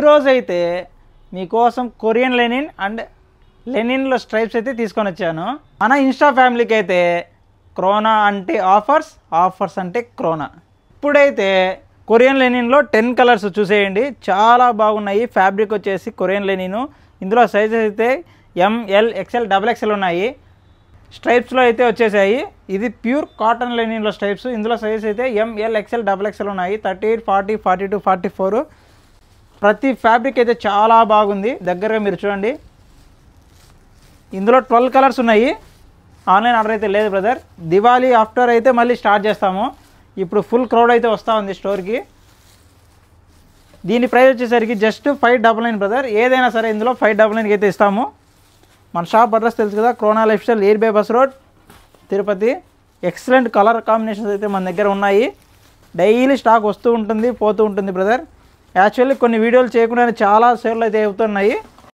ఈరోజు అయితే మీకోసం కొరియన్ లెనిన్ అండ్ లెనిన్లో స్ట్రైప్స్ అయితే తీసుకొని వచ్చాను. మన ఇన్స్టా ఫ్యామిలీకి అయితే క్రోనా అంటే ఆఫర్స్ అంటే క్రోనా. ఇప్పుడైతే కొరియన్ లెనిన్లో 10 కలర్స్ చూసేయండి, చాలా బాగున్నాయి. ఫ్యాబ్రిక్ వచ్చేసి కొరియన్ లెనిన్. ఇందులో సైజెస్ అయితే ML XL XXL ఉన్నాయి. స్ట్రైప్స్లో అయితే వచ్చేసాయి. ఇది ప్యూర్ కాటన్ లెనిన్లో స్ట్రైప్స్. ఇందులో సైజెస్ అయితే ML XL XXL ఉన్నాయి. 38, 40, 42, 44. ప్రతి ఫ్యాబ్రిక్ అయితే చాలా బాగుంది. దగ్గరగా మీరు చూడండి. ఇందులో 12 కలర్స్ ఉన్నాయి. ఆన్లైన్ ఆర్డర్ అయితే లేదు బ్రదర్. దివాళీ ఆఫ్టర్ అయితే మళ్ళీ స్టార్ట్ చేస్తాము. ఇప్పుడు ఫుల్ క్రౌడ్ అయితే వస్తూ ఉంది స్టోర్కి. దీని ప్రైస్ వచ్చేసరికి జస్ట్ 599 బ్రదర్. ఏదైనా సరే ఇందులో 599కి అయితే ఇస్తాము. మన షాప్ అడ్రస్ తెలుసు కదా, krona life style, air by bus road, Tirupati. Excellent colour combinations అయితే మన దగ్గర ఉన్నాయి. డైలీ స్టాక్ వస్తూ ఉంటుంది, పోతూ ఉంటుంది బ్రదర్. యాక్చువల్లీ కొన్ని వీడియోలు చేయకుండానే చాలా సేల్ అయితే అవుతున్నాయి.